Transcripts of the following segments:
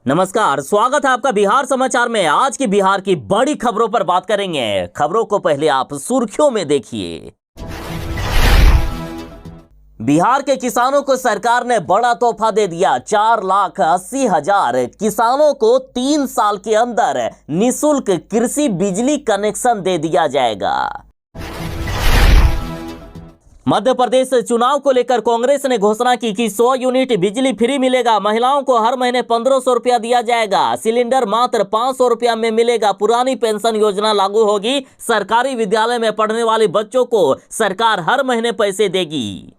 नमस्कार, स्वागत है आपका बिहार समाचार में। आज की बिहार की बड़ी खबरों पर बात करेंगे। खबरों को पहले आप सुर्खियों में देखिए। बिहार के किसानों को सरकार ने बड़ा तोहफा दे दिया। 4,80,000 किसानों को 3 साल के अंदर निःशुल्क कृषि बिजली कनेक्शन दे दिया जाएगा। मध्य प्रदेश चुनाव को लेकर कांग्रेस ने घोषणा की कि 100 यूनिट बिजली फ्री मिलेगा। महिलाओं को हर महीने 1500 रुपया दिया जाएगा। सिलेंडर मात्र 500 रुपया में मिलेगा। पुरानी पेंशन योजना लागू होगी। सरकारी विद्यालय में पढ़ने वाले बच्चों को सरकार हर महीने पैसे देगी।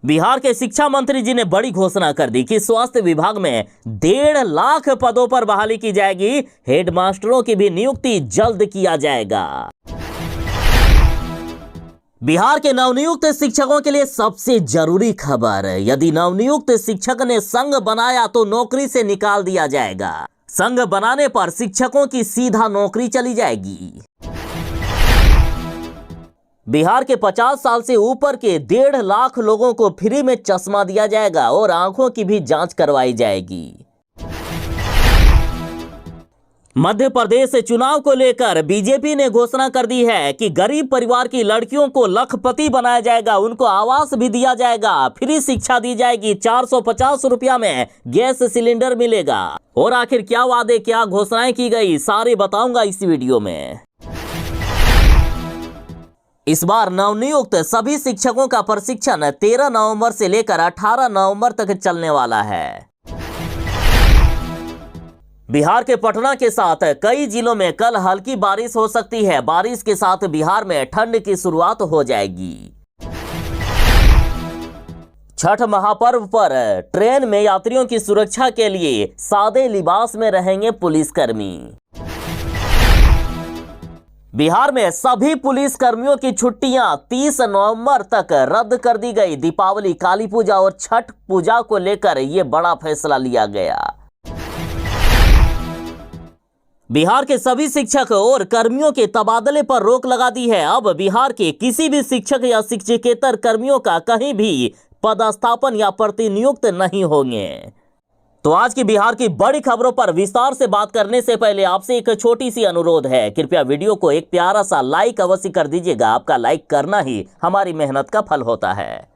बिहार के शिक्षा मंत्री जी ने बड़ी घोषणा कर दी कि स्वास्थ्य विभाग में 1.5 लाख पदों पर बहाली की जाएगी। हेडमास्टरों की भी नियुक्ति जल्द किया जाएगा। बिहार के नवनियुक्त शिक्षकों के लिए सबसे जरूरी खबर, यदि नवनियुक्त शिक्षक ने संघ बनाया तो नौकरी से निकाल दिया जाएगा। संघ बनाने पर शिक्षकों की सीधा नौकरी चली जाएगी। बिहार के 50 साल से ऊपर के 1.5 लाख लोगों को फ्री में चश्मा दिया जाएगा और आंखों की भी जांच करवाई जाएगी। मध्य प्रदेश चुनाव को लेकर बीजेपी ने घोषणा कर दी है कि गरीब परिवार की लड़कियों को लखपति बनाया जाएगा। उनको आवास भी दिया जाएगा। फ्री शिक्षा दी जाएगी। 450 रुपया में गैस सिलेंडर मिलेगा। और आखिर क्या वादे, क्या घोषणाएं की गई, सारे बताऊंगा इस वीडियो में। इस बार नवनियुक्त सभी शिक्षकों का प्रशिक्षण 13 नवंबर से लेकर 18 नवंबर तक चलने वाला है। बिहार के पटना के साथ कई जिलों में कल हल्की बारिश हो सकती है। बारिश के साथ बिहार में ठंड की शुरुआत हो जाएगी। छठ महापर्व पर ट्रेन में यात्रियों की सुरक्षा के लिए सादे लिबास में रहेंगे पुलिसकर्मी। बिहार में सभी पुलिसकर्मियों की छुट्टियां 30 नवंबर तक रद्द कर दी गई। दीपावली, काली पूजा और छठ पूजा को लेकर यह बड़ा फैसला लिया गया। बिहार के सभी शिक्षक और कर्मियों के तबादले पर रोक लगा दी है। अब बिहार के किसी भी शिक्षक या शिक्षकेतर कर्मियों का कहीं भी पदस्थापन या प्रतिनियुक्त नहीं होंगे। तो आज की बिहार की बड़ी खबरों पर विस्तार से बात करने से पहले आपसे एक छोटी सी अनुरोध है। कृपया वीडियो को एक प्यारा सा लाइक अवश्य कर दीजिएगा। आपका लाइक करना ही हमारी मेहनत का फल होता है।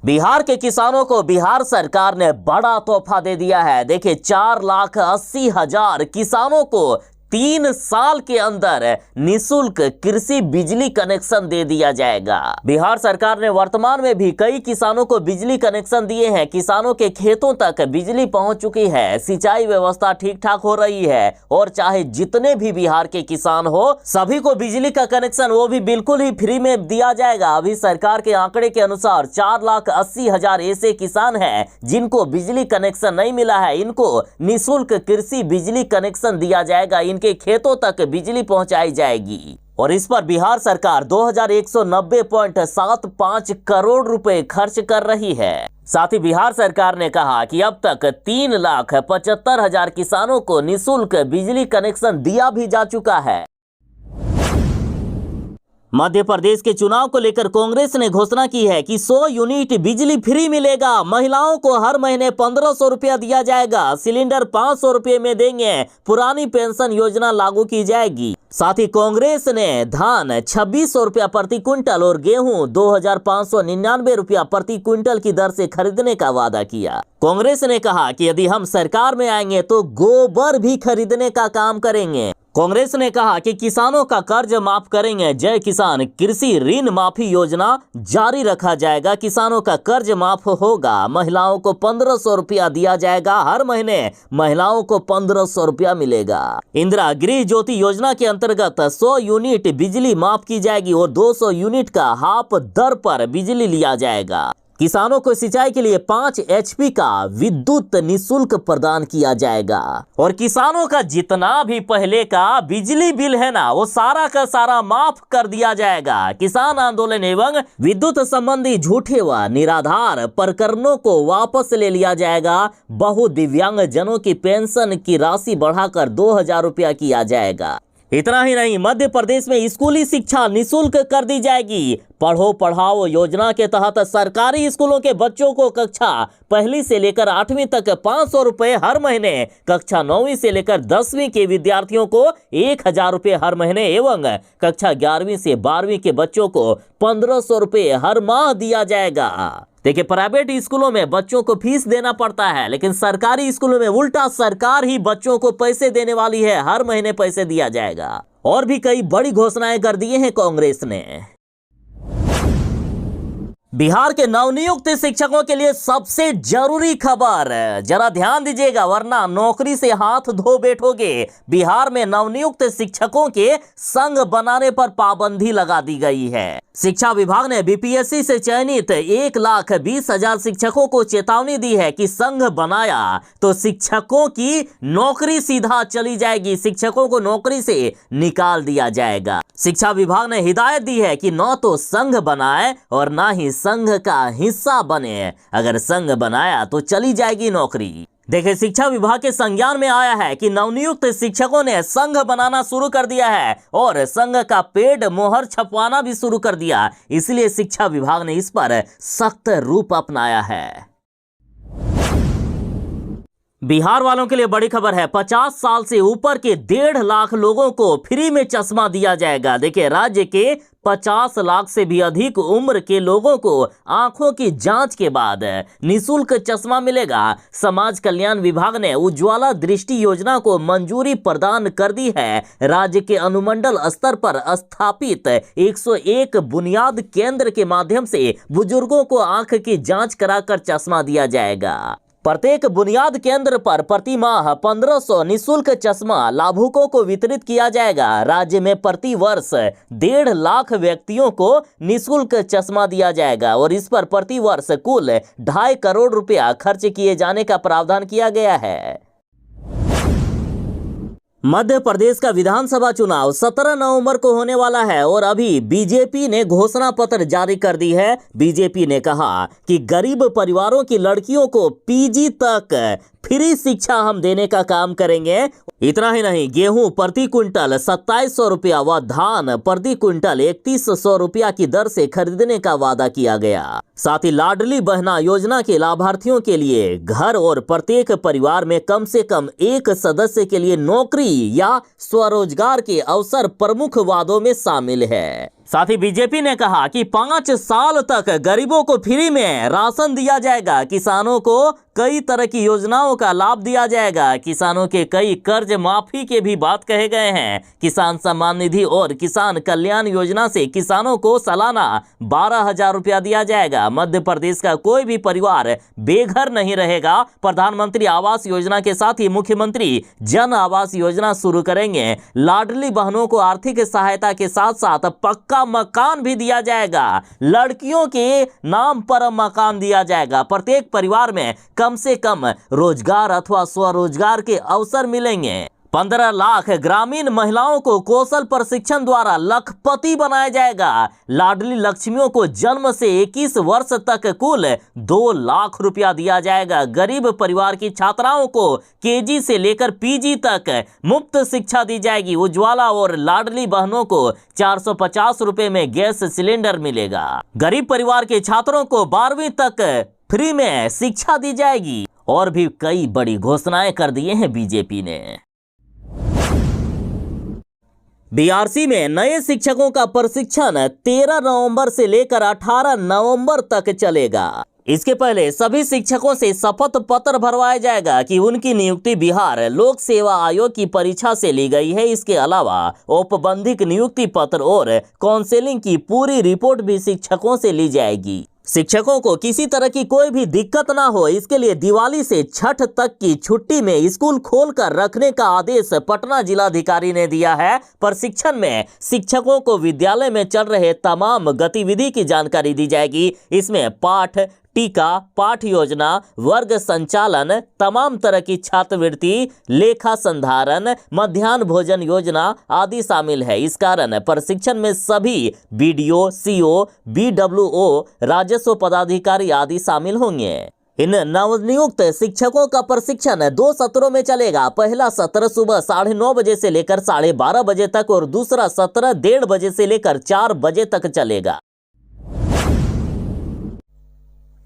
बिहार के किसानों को बिहार सरकार ने बड़ा तोहफा दे दिया है। देखिए, 4,80,000 किसानों को 3 साल के अंदर निःशुल्क कृषि बिजली कनेक्शन दे दिया जाएगा। बिहार सरकार ने वर्तमान में भी कई किसानों को बिजली कनेक्शन दिए हैं। किसानों के खेतों तक बिजली पहुंच चुकी है। सिंचाई व्यवस्था ठीक ठाक हो रही है और चाहे जितने भी बिहार के किसान हो, सभी को बिजली का कनेक्शन वो भी बिल्कुल ही फ्री में दिया जाएगा। अभी सरकार के आंकड़े के अनुसार 4,80,000 ऐसे किसान हैं जिनको बिजली कनेक्शन नहीं मिला है। इनको निःशुल्क कृषि बिजली कनेक्शन दिया जाएगा। के खेतों तक बिजली पहुंचाई जाएगी और इस पर बिहार सरकार 2190.75 करोड़ रुपए खर्च कर रही है। साथ ही बिहार सरकार ने कहा कि अब तक 3,75,000 किसानों को निःशुल्क बिजली कनेक्शन दिया भी जा चुका है। मध्य प्रदेश के चुनाव को लेकर कांग्रेस ने घोषणा की है कि 100 यूनिट बिजली फ्री मिलेगा। महिलाओं को हर महीने 1500 रुपया दिया जाएगा। सिलेंडर 500 रुपये में देंगे। पुरानी पेंशन योजना लागू की जाएगी। साथ ही कांग्रेस ने धान 2600 रुपया प्रति क्विंटल और गेहूं 2,599 रुपया प्रति क्विंटल की दर से खरीदने का वादा किया। कांग्रेस ने कहा कि यदि हम सरकार में आएंगे तो गोबर भी खरीदने का काम करेंगे। कांग्रेस ने कहा कि किसानों का कर्ज माफ करेंगे। जय किसान कृषि ऋण माफी योजना जारी रखा जाएगा। किसानों का कर्ज माफ होगा। महिलाओं को 1500 रुपया दिया जाएगा। हर महीने महिलाओं को 1500 रुपया मिलेगा। इंदिरा गृह ज्योति योजना के अंतर्गत 100 यूनिट बिजली माफ की जाएगी और 200 यूनिट का हाफ दर पर बिजली लिया जाएगा। किसानों को सिंचाई के लिए 5 HP का विद्युत निःशुल्क प्रदान किया जाएगा और किसानों का जितना भी पहले का बिजली बिल है ना, वो सारा का सारा माफ कर दिया जाएगा। किसान आंदोलन एवं विद्युत संबंधी झूठे व निराधार प्रकरणों को वापस ले लिया जाएगा। बहुदिव्यांग जनों की पेंशन की राशि बढ़ाकर 2,000 रुपया किया जाएगा। इतना ही नहीं, मध्य प्रदेश में स्कूली शिक्षा निःशुल्क कर दी जाएगी। पढ़ो पढ़ाओ योजना के तहत सरकारी स्कूलों के बच्चों को कक्षा पहली से लेकर 8वीं तक 500 रुपए हर महीने, कक्षा 9वीं से लेकर 10वीं के विद्यार्थियों को 1000 रुपए हर महीने एवं कक्षा 11वीं से 12वीं के बच्चों को 1500 रुपए हर माह दिया जाएगा। देखिए, प्राइवेट स्कूलों में बच्चों को फीस देना पड़ता है, लेकिन सरकारी स्कूलों में उल्टा सरकार ही बच्चों को पैसे देने वाली है, हर महीने पैसे दिया जाएगा। और भी कई बड़ी घोषणाएं कर दी हैं कांग्रेस ने। बिहार के नवनियुक्त शिक्षकों के लिए सबसे जरूरी खबर, जरा ध्यान दीजिएगा वरना नौकरी से हाथ धो बैठोगे। बिहार में नवनियुक्त शिक्षकों के संघ बनाने पर पाबंदी लगा दी गई है। शिक्षा विभाग ने बीपीएससी से चयनित 1,20,000 शिक्षकों को चेतावनी दी है कि संघ बनाया तो शिक्षकों की नौकरी सीधा चली जाएगी, शिक्षकों को नौकरी से निकाल दिया जाएगा। शिक्षा विभाग ने हिदायत दी है कि न तो संघ बनाए और ना ही संघ का हिस्सा बने। अगर संघ बनाया तो चली जाएगी नौकरी। देखिए, शिक्षा विभाग के संज्ञान में आया है कि नवनियुक्त शिक्षकों ने संघ बनाना शुरू कर दिया है और संघ का पेड मोहर छपवाना भी शुरू कर दिया। इसलिए शिक्षा विभाग ने इस पर सख्त रूप अपनाया है। बिहार वालों के लिए बड़ी खबर है, 50 साल से ऊपर के 1.5 लाख लोगों को फ्री में चश्मा दिया जाएगा। देखिए, राज्य के 50 लाख से भी अधिक उम्र के लोगों को आंखों की जांच के बाद निःशुल्क चश्मा मिलेगा। समाज कल्याण विभाग ने उज्ज्वला दृष्टि योजना को मंजूरी प्रदान कर दी है। राज्य के अनुमंडल स्तर पर स्थापित 101 बुनियाद केंद्र के माध्यम से बुजुर्गों को आंख की जांच कराकर चश्मा दिया जाएगा। प्रत्येक बुनियाद केंद्र पर प्रति माह 1500 निःशुल्क चश्मा लाभुकों को वितरित किया जाएगा। राज्य में प्रति वर्ष 1.5 लाख व्यक्तियों को निःशुल्क चश्मा दिया जाएगा और इस पर प्रति वर्ष कुल 2.5 करोड़ रुपया खर्च किए जाने का प्रावधान किया गया है। मध्य प्रदेश का विधानसभा चुनाव 17 नवंबर को होने वाला है और अभी बीजेपी ने घोषणा पत्र जारी कर दी है। बीजेपी ने कहा कि गरीब परिवारों की लड़कियों को पीजी तक फ्री शिक्षा हम देने का काम करेंगे। इतना ही नहीं, गेहूं प्रति क्विंटल 2700 रुपया व धान प्रति क्विंटल 3100 रुपया की दर से खरीदने का वादा किया गया। साथ ही लाडली बहना योजना के लाभार्थियों के लिए घर और प्रत्येक परिवार में कम से कम एक सदस्य के लिए नौकरी या स्वरोजगार के अवसर प्रमुख वादों में शामिल है। साथ ही बीजेपी ने कहा कि 5 साल तक गरीबों को फ्री में राशन दिया जाएगा। किसानों को कई तरह की योजनाओं का लाभ दिया जाएगा। किसानों के कई कर्ज माफी के भी बात कहे गए हैं। किसान सम्मान निधि और किसान कल्याण योजना से किसानों को सालाना 12,000 रुपया दिया जाएगा। मध्य प्रदेश का कोई भी परिवार बेघर नहीं रहेगा। प्रधानमंत्री आवास योजना के साथ ही मुख्यमंत्री जन आवास योजना शुरू करेंगे। लाडली बहनों को आर्थिक सहायता के साथ साथ पक्का मकान भी दिया जाएगा। लड़कियों के नाम पर मकान दिया जाएगा। प्रत्येक परिवार में कम से कम रोजगार अथवा स्वरोजगार के अवसर मिलेंगे। 15 लाख ग्रामीण महिलाओं को कौशल प्रशिक्षण द्वारा लखपति बनाया जाएगा। लाडली लक्ष्मियों को जन्म से 21 वर्ष तक कुल 2 लाख रुपया दिया जाएगा। गरीब परिवार की छात्राओं को केजी से लेकर पीजी तक मुफ्त शिक्षा दी जाएगी। उज्ज्वला और लाडली बहनों को 450 रुपए में गैस सिलेंडर मिलेगा। गरीब परिवार के छात्रों को 12वीं तक फ्री में शिक्षा दी जाएगी। और भी कई बड़ी घोषणाएं कर दिए हैं बीजेपी ने। बीआरसी में नए शिक्षकों का प्रशिक्षण 13 नवंबर से लेकर 18 नवंबर तक चलेगा। इसके पहले सभी शिक्षकों से शपथ पत्र भरवाया जाएगा कि उनकी नियुक्ति बिहार लोक सेवा आयोग की परीक्षा से ली गई है। इसके अलावा औपबंधिक नियुक्ति पत्र और काउंसलिंग की पूरी रिपोर्ट भी शिक्षकों से ली जाएगी। शिक्षकों को किसी तरह की कोई भी दिक्कत ना हो, इसके लिए दिवाली से छठ तक की छुट्टी में स्कूल खोलकर रखने का आदेश पटना जिलाधिकारी ने दिया है। प्रशिक्षण में शिक्षकों को विद्यालय में चल रहे तमाम गतिविधि की जानकारी दी जाएगी। इसमें पाठ टीका, पाठ योजना, वर्ग संचालन, तमाम तरह की छात्रवृत्ति, लेखा संधारण, मध्याह्न भोजन योजना आदि शामिल है। इस कारण प्रशिक्षण में सभी बीडीओ, सीओ, बीडब्ल्यूओ, राजस्व पदाधिकारी आदि शामिल होंगे। इन नवनियुक्त शिक्षकों का प्रशिक्षण 2 सत्रों में चलेगा। पहला सत्र सुबह 9:30 बजे से लेकर 12:30 बजे तक और दूसरा सत्र 1:30 बजे से लेकर 4 बजे तक चलेगा।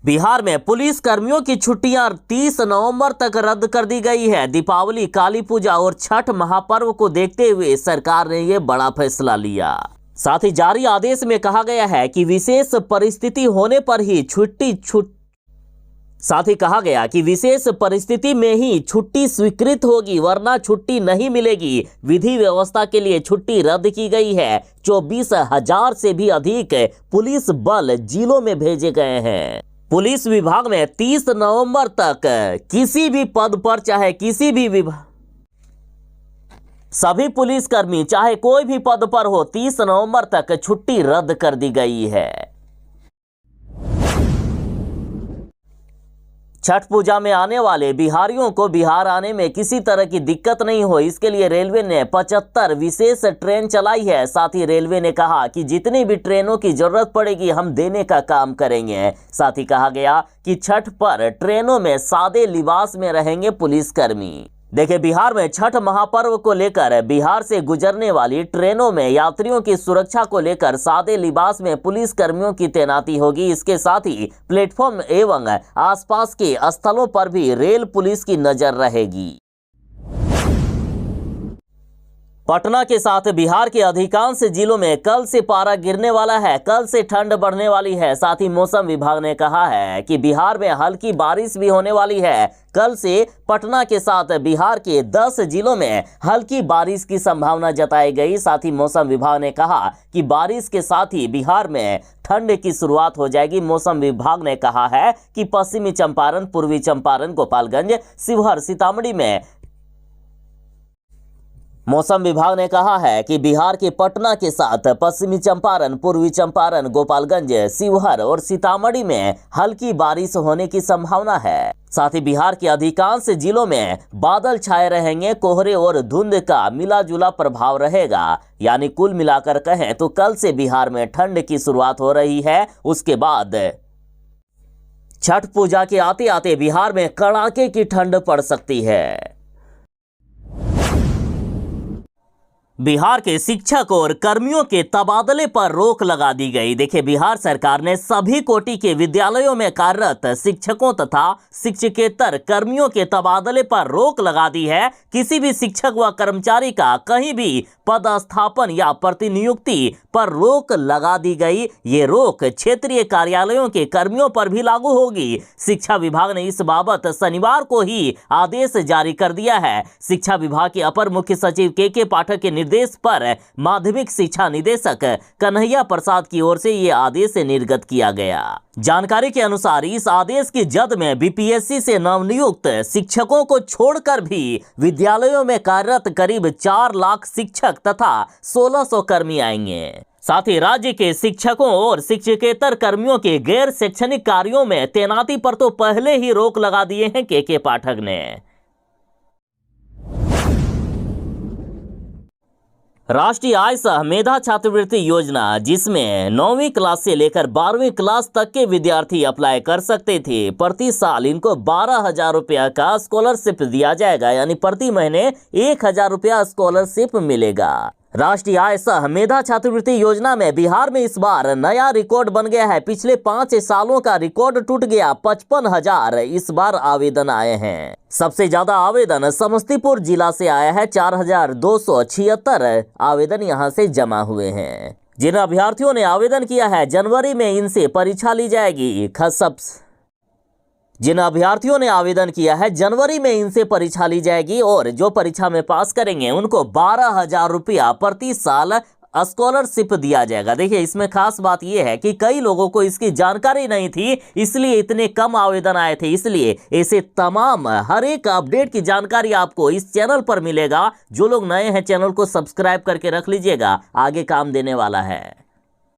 बिहार में पुलिस कर्मियों की छुट्टियां 30 नवंबर तक रद्द कर दी गई है। दीपावली, काली पूजा और छठ महापर्व को देखते हुए सरकार ने यह बड़ा फैसला लिया। साथ ही जारी आदेश में कहा गया है कि विशेष परिस्थिति होने पर ही विशेष परिस्थिति में ही छुट्टी स्वीकृत होगी, वरना छुट्टी नहीं मिलेगी। विधि व्यवस्था के लिए छुट्टी रद्द की गई है। 24,000 से भी अधिक पुलिस बल जिलों में भेजे गए हैं। पुलिस विभाग में 30 नवंबर तक किसी भी पद पर चाहे किसी भी विभाग सभी पुलिसकर्मी चाहे कोई भी पद पर हो 30 नवंबर तक छुट्टी रद्द कर दी गई है। छठ पूजा में आने वाले बिहारियों को बिहार आने में किसी तरह की दिक्कत नहीं हो, इसके लिए रेलवे ने 75 विशेष ट्रेन चलाई है। साथ ही रेलवे ने कहा कि जितनी भी ट्रेनों की जरूरत पड़ेगी हम देने का काम करेंगे। साथ ही कहा गया कि छठ पर ट्रेनों में सादे लिबास में रहेंगे पुलिसकर्मी। देखिए, बिहार में छठ महापर्व को लेकर बिहार से गुजरने वाली ट्रेनों में यात्रियों की सुरक्षा को लेकर सादे लिबास में पुलिस कर्मियों की तैनाती होगी। इसके साथ ही प्लेटफॉर्म एवं आसपास के स्थलों पर भी रेल पुलिस की नजर रहेगी। पटना के साथ बिहार के अधिकांश जिलों में कल से पारा गिरने वाला है। कल से ठंड बढ़ने वाली है। साथ ही मौसम विभाग ने कहा है कि बिहार में हल्की बारिश भी होने वाली है। कल से पटना के साथ बिहार के 10 जिलों में हल्की बारिश की संभावना जताई गई। साथ ही मौसम विभाग ने कहा कि बारिश के साथ ही बिहार में ठंड की शुरुआत हो जाएगी। मौसम विभाग ने कहा है कि पश्चिमी चंपारण, पूर्वी चंपारण, गोपालगंज, शिवहर, सीतामढ़ी में मौसम विभाग ने कहा है कि बिहार के पटना के साथ पश्चिमी चंपारण, पूर्वी चंपारण, गोपालगंज, शिवहर और सीतामढ़ी में हल्की बारिश होने की संभावना है। साथ ही बिहार के अधिकांश जिलों में बादल छाए रहेंगे। कोहरे और धुंध का मिला जुला प्रभाव रहेगा। यानी कुल मिलाकर कहें तो कल से बिहार में ठंड की शुरुआत हो रही है। उसके बाद छठ पूजा के आते आते बिहार में कड़ाके की ठंड पड़ सकती है। बिहार के शिक्षक और कर्मियों के तबादले पर रोक लगा दी गई। देखिए, बिहार सरकार ने सभी कोटि के विद्यालयों में कार्यरत शिक्षकों तथा शिक्षकेतर कर्मियों के तबादले पर रोक लगा दी है। किसी भी शिक्षक व कर्मचारी का कहीं भी पदस्थापन या प्रतिनियुक्ति पर रोक लगा दी गई। ये रोक क्षेत्रीय कार्यालयों के कर्मियों पर भी लागू होगी। शिक्षा विभाग ने इस बाबत शनिवार को ही आदेश जारी कर दिया है। शिक्षा विभाग के अपर मुख्य सचिव के पाठक के निर्देश पर माध्यमिक शिक्षा निदेशक कन्हैया प्रसाद की ओर से यह आदेश निर्गत किया गया। जानकारी के अनुसार इस आदेश की जद में बीपीएससी से नवनियुक्त शिक्षकों को छोड़कर भी विद्यालयों में कार्यरत करीब 4 लाख शिक्षक तथा 1600 कर्मी आएंगे। साथ ही राज्य के शिक्षकों और शिक्षकेतर कर्मियों के गैर शैक्षणिक कार्यों में तैनाती पर तो पहले ही रोक लगा दिए हैं के पाठक ने। राष्ट्रीय आय सह मेधा छात्रवृत्ति योजना, जिसमें 9वीं क्लास से लेकर 12वीं क्लास तक के विद्यार्थी अप्लाई कर सकते थे, प्रति साल इनको 12,000 रुपया का स्कॉलरशिप दिया जाएगा। यानी प्रति महीने 1,000 रुपया स्कॉलरशिप मिलेगा। राष्ट्रीय आय सह मेधा छात्रवृत्ति योजना में बिहार में इस बार नया रिकॉर्ड बन गया है। पिछले 5 सालों का रिकॉर्ड टूट गया। 55,000 इस बार आवेदन आए हैं। सबसे ज्यादा आवेदन समस्तीपुर जिला से आया है। 4,276 आवेदन यहां से जमा हुए हैं। जिन अभ्यर्थियों ने आवेदन किया है, जनवरी में इनसे परीक्षा ली जाएगी। जिन अभ्यर्थियों ने आवेदन किया है, जनवरी में इनसे परीक्षा ली जाएगी और जो परीक्षा में पास करेंगे उनको 12,000 रुपया प्रति साल स्कॉलरशिप दिया जाएगा। देखिए, इसमें खास बात यह है कि कई लोगों को इसकी जानकारी नहीं थी, इसलिए इतने कम आवेदन आए थे। इसलिए ऐसे तमाम हर एक अपडेट की जानकारी आपको इस चैनल पर मिलेगा। जो लोग नए हैं, चैनल को सब्सक्राइब करके रख लीजिएगा, आगे काम देने वाला है।